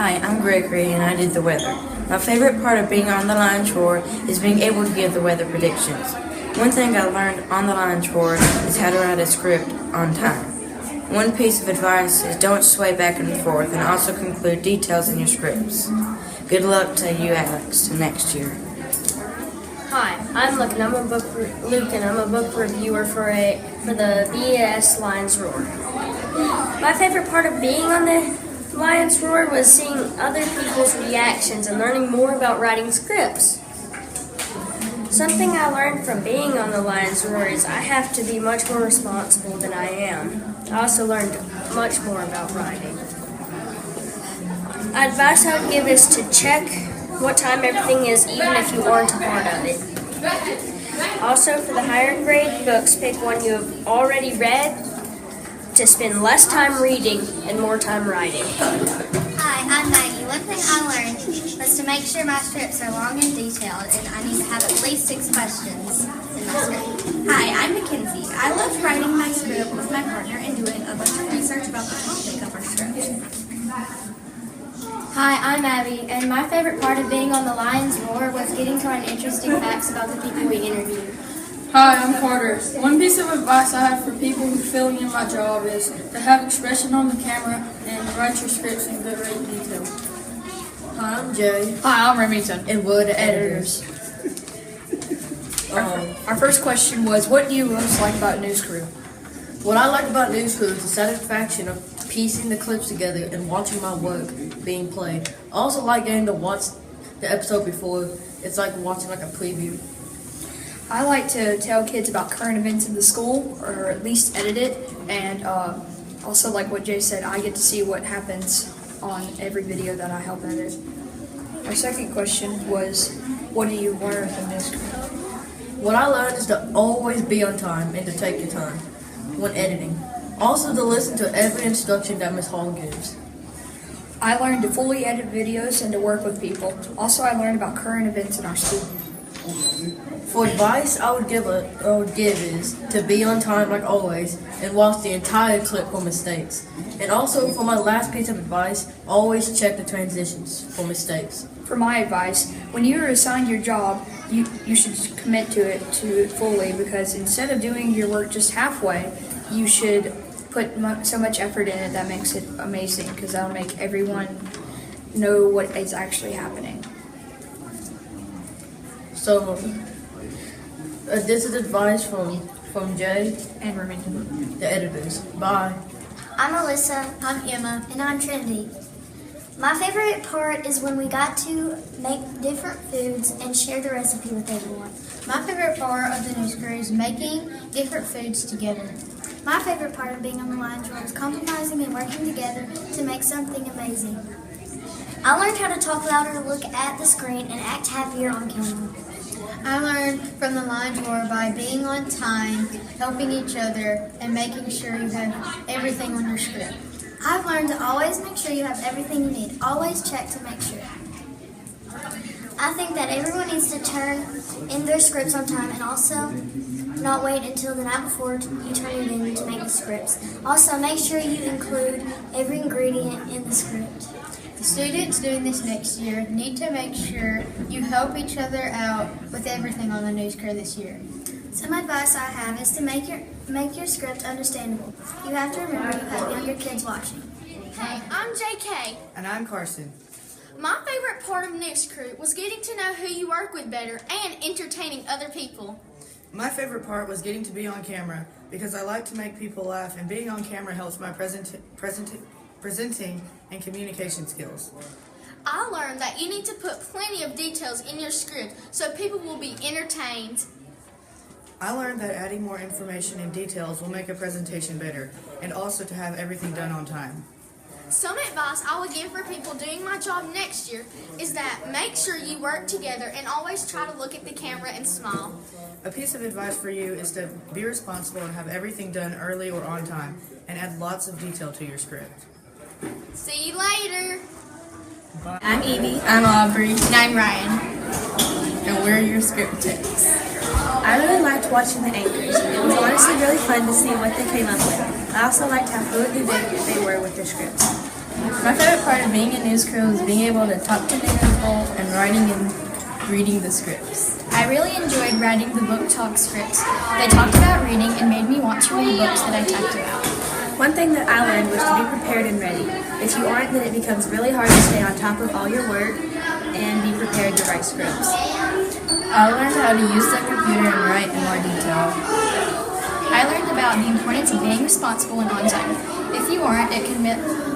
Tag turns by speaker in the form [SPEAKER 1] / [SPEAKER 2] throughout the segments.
[SPEAKER 1] Hi, I'm Gregory and I did the weather. My favorite part of being on the line chore is being able to give the weather predictions. One thing I learned on the line chore is how to write a script on time. One piece of advice is don't sway back and forth and also conclude details in your scripts. Good luck to you, Alex, next year.
[SPEAKER 2] Hi, I'm Luke and I'm a book reviewer for the BES Lions Roar. My favorite part of being on the Lions Roar was seeing other people's reactions and learning more about writing scripts. Something I learned from being on the Lions Roar is I have to be much more responsible than I am. I also learned much more about writing. Advice I would give is to check what time everything is, even if you aren't a part of it. Also, for the higher grade books, pick one you have already read to spend less time reading and more time writing.
[SPEAKER 3] Hi, I'm Maggie. One thing I learned was to make sure my scripts are long and detailed, and I need to have at least 6 questions in my script.
[SPEAKER 4] Hi, I'm Mackenzie. I loved writing my script with my partner and doing a bunch of research about the topic of our script.
[SPEAKER 5] Hi, I'm Abby, and my favorite part of being on the Lions Roar was getting to learn interesting facts about the people we interviewed.
[SPEAKER 6] Hi, I'm Carter. One piece of advice I have for people who filling in my job is to have expression on the camera and write your scripts in great detail.
[SPEAKER 1] Hi, I'm Jay.
[SPEAKER 7] Hi, I'm Remington.
[SPEAKER 1] And we're the editors.
[SPEAKER 7] Our first question was, what do you most like about News Crew?
[SPEAKER 1] What I like about News Crew is the satisfaction of piecing the clips together and watching my work being played. I also like getting to watch the episode before. It's like watching like a preview.
[SPEAKER 7] I like to tell kids about current events in the school, or at least edit it, and also like what Jay said, I get to see what happens on every video that I help edit. Our second question was, what do you learn from News Crew?
[SPEAKER 1] What I learned is to always be on time and to take your time when editing. Also to listen to every instruction that Ms. Hall gives.
[SPEAKER 7] I learned to fully edit videos and to work with people. Also, I learned about current events in our school.
[SPEAKER 1] For advice I would give is to be on time like always and watch the entire clip for mistakes. And also for my last piece of advice, always check the transitions for mistakes.
[SPEAKER 7] For my advice, when you are assigned your job, you should commit to it fully, because instead of doing your work just halfway, you should put so much effort in it that makes it amazing, because that'll make everyone know what is actually happening.
[SPEAKER 1] So this is advice from Jay
[SPEAKER 7] And Remington.
[SPEAKER 1] the editors. Bye.
[SPEAKER 3] I'm Alyssa.
[SPEAKER 4] I'm Emma.
[SPEAKER 3] And I'm Trinity. My favorite part is when we got to make different foods and share the recipe with everyone.
[SPEAKER 4] My favorite part of the News Crew is making different foods together.
[SPEAKER 3] My favorite part of being on the Lions Roar is compromising and working together to make something amazing. I learned how to talk louder, look at the screen, and act happier on camera.
[SPEAKER 4] I learned from the Lions Roar by being on time, helping each other, and making sure you have everything on your script.
[SPEAKER 3] I've learned to always make sure you have everything you need. Always check to make sure. I think that everyone needs to turn in their scripts on time and also not wait until the night before you turn it in to make the scripts. Also, make sure you include every ingredient in the script.
[SPEAKER 4] The students doing this next year need to make sure you help each other out with everything on the News Crew this year.
[SPEAKER 3] Some advice I have is to make your script understandable. You have to remember you have younger kids watching.
[SPEAKER 8] Hey, I'm JK.
[SPEAKER 9] And I'm Carson.
[SPEAKER 8] My favorite part of News Crew was getting to know who you work with better and entertaining other people.
[SPEAKER 9] My favorite part was getting to be on camera because I like to make people laugh, and being on camera helps my presenting and communication skills.
[SPEAKER 8] I learned that you need to put plenty of details in your script so people will be entertained.
[SPEAKER 9] I learned that adding more information and details will make a presentation better, and also to have everything done on time.
[SPEAKER 8] Some advice I would give for people doing my job next year is that make sure you work together and always try to look at the camera and smile.
[SPEAKER 9] A piece of advice for you is to be responsible and have everything done early or on time, and add lots of detail to your script.
[SPEAKER 8] See you later.
[SPEAKER 9] Bye.
[SPEAKER 1] I'm Evie.
[SPEAKER 7] I'm Aubrey.
[SPEAKER 8] And I'm Ryan.
[SPEAKER 1] And we're your script tips.
[SPEAKER 10] I really liked watching the anchors. It was honestly really fun to see what they came up with. I also liked how fluent they were with their scripts. My favorite part of being a news crew is being able to talk to new people and writing and reading the scripts.
[SPEAKER 5] I really enjoyed writing the book talk scripts. They talked about reading and made me want to read books that I talked about.
[SPEAKER 10] One thing that I learned was to be prepared and ready. If you aren't, then it becomes really hard to stay on top of all your work and be prepared to write scripts. I learned how to use the computer and write in more detail.
[SPEAKER 5] I learned about the importance of being responsible and on time. If you aren't, it can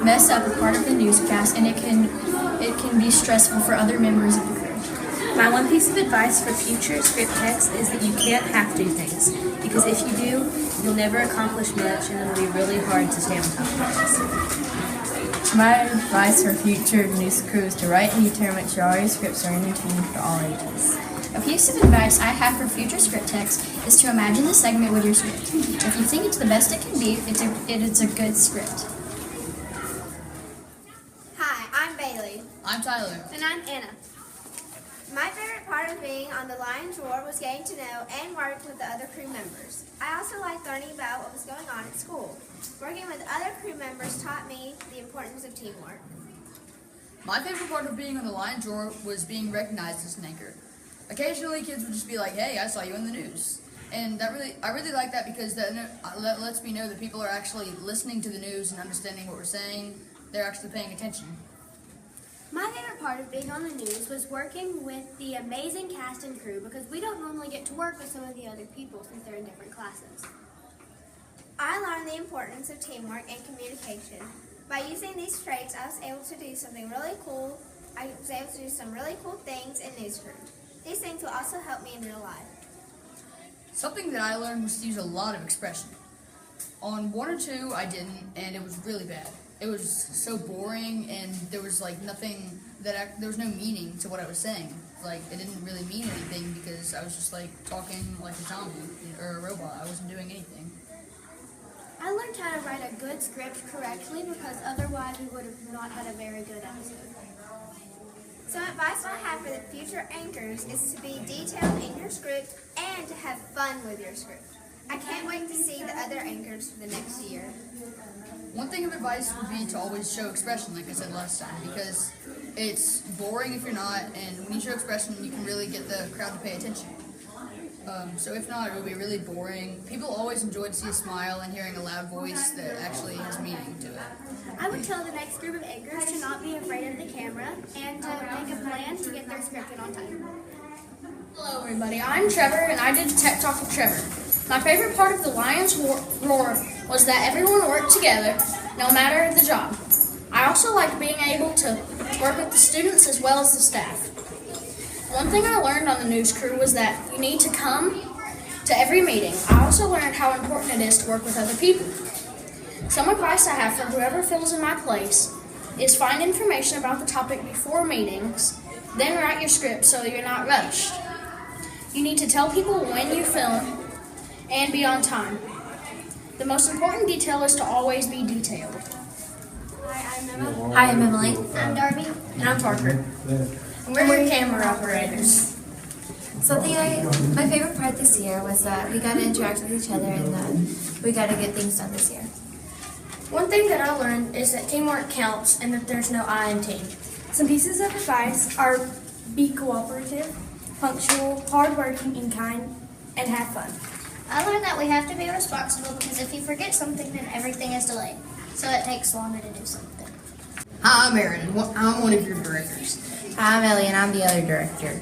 [SPEAKER 5] mess up a part of the newscast, and it can be stressful for other members of the crew.
[SPEAKER 10] My one piece of advice for future script text is that you can't have to do things, because if you do, you'll never accomplish much and it'll be really hard to stay on top of things. My advice for future news crew is to write and determine sure all your scripts are entertaining for all ages.
[SPEAKER 5] A piece of advice I have for future script text is to imagine the segment with your script. If you think it's the best it can be, it's a good script.
[SPEAKER 11] Hi, I'm Bailey.
[SPEAKER 12] I'm Tyler.
[SPEAKER 8] And I'm Anna.
[SPEAKER 11] My favorite part of being on the Lion's Roar was getting to know and work with the other crew members. I also liked learning about what was going on at school. Working with other crew members taught me the importance of teamwork.
[SPEAKER 12] My favorite part of being on the Lion's Roar was being recognized as an anchor. Occasionally, kids would just be like, "Hey, I saw you in the news," and I really like that because that lets me know that people are actually listening to the news and understanding what we're saying. They're actually paying attention.
[SPEAKER 2] My favorite part of being on the news was working with the amazing cast and crew because we don't normally get to work with some of the other people since they're in different classes.
[SPEAKER 11] I learned the importance of teamwork and communication. By using these traits, I was able to do something really cool. I was able to do some really cool things in newsroom. These things will also help me in real life.
[SPEAKER 12] Something that I learned was to use a lot of expression. On one or two, I didn't, and it was really bad. It was so boring, and there was like nothing there was no meaning to what I was saying. Like, it didn't really mean anything because I was just like talking like a zombie or a robot. I wasn't doing anything.
[SPEAKER 2] I learned how to write a good script correctly because otherwise we would have not had a very good episode.
[SPEAKER 11] Some advice I have for the future anchors is to be detailed in your script and to have fun with your script. I can't wait to see the other anchors for the next year.
[SPEAKER 12] One thing of advice would be to always show expression, like I said last time, because it's boring if you're not, and when you show expression, you can really get the crowd to pay attention. So if not, it will be really boring. People always enjoy to see a smile and hearing a loud voice that actually has meaning to it.
[SPEAKER 2] I would tell the next group of anchors to not be afraid of the camera and to make a plan to get their script in on time.
[SPEAKER 13] Hello everybody, I'm Trevor and I did Tech Talk with Trevor. My favorite part of the Lion's Roar was that everyone worked together, no matter the job. I also liked being able to work with the students as well as the staff. One thing I learned on the news crew was that you need to come to every meeting. I also learned how important it is to work with other people. Some advice I have for whoever fills in my place is find information about the topic before meetings, then write your script so you're not rushed. You need to tell people when you film and be on time. The most important detail is to always be detailed.
[SPEAKER 2] Hi, I'm Emma.
[SPEAKER 10] Hi, I'm Emily.
[SPEAKER 2] I'm Darby.
[SPEAKER 10] And I'm Parker. And we're your camera operators.
[SPEAKER 14] My favorite part this year was that we got to interact with each other and that we got to get things done this year.
[SPEAKER 2] One thing that I learned is that teamwork counts and that there's no I in team.
[SPEAKER 5] Some pieces of advice are be cooperative, punctual, hardworking, and kind, and have fun.
[SPEAKER 3] I learned that we have to be responsible because if you forget something, then everything is delayed. So it takes longer to do something.
[SPEAKER 12] Hi, I'm Aaron, and I'm one of your directors.
[SPEAKER 1] Hi, I'm Ellie, and I'm the other director.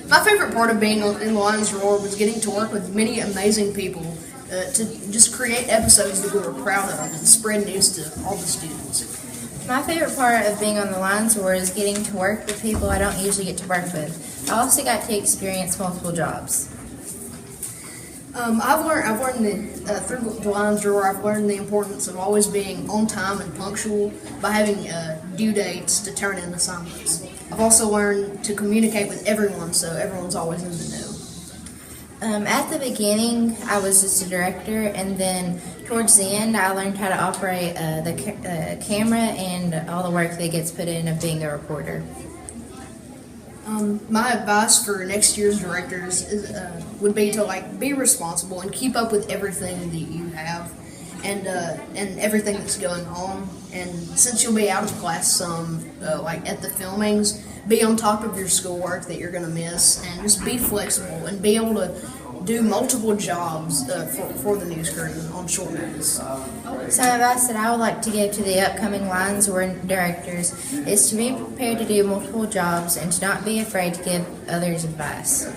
[SPEAKER 12] My favorite part of being in the Lion's Roar was getting to work with many amazing people to just create episodes that we were proud of and spread news to all the students.
[SPEAKER 1] My favorite part of being on the Lion's Roar is getting to work with people I don't usually get to work with. I also got to experience multiple jobs.
[SPEAKER 12] I've learned through the Lion's Roar, I've learned the importance of always being on time and punctual by having due dates to turn in assignments. I've also learned to communicate with everyone so everyone's always in the know.
[SPEAKER 1] At the beginning, I was just a director, and then towards the end, I learned how to operate the camera and all the work that gets put in of being a reporter.
[SPEAKER 12] My advice for next year's directors would be to be responsible and keep up with everything that you have,
[SPEAKER 15] and everything that's going on. And since you'll be out of class some, like at the filmings, be on top of your schoolwork that you're going to miss, and just be flexible and be able to do multiple jobs for the news crew on short notice.
[SPEAKER 16] Some advice that I would like to give to the upcoming lines or directors is to be prepared to do multiple jobs and to not be afraid to give others advice.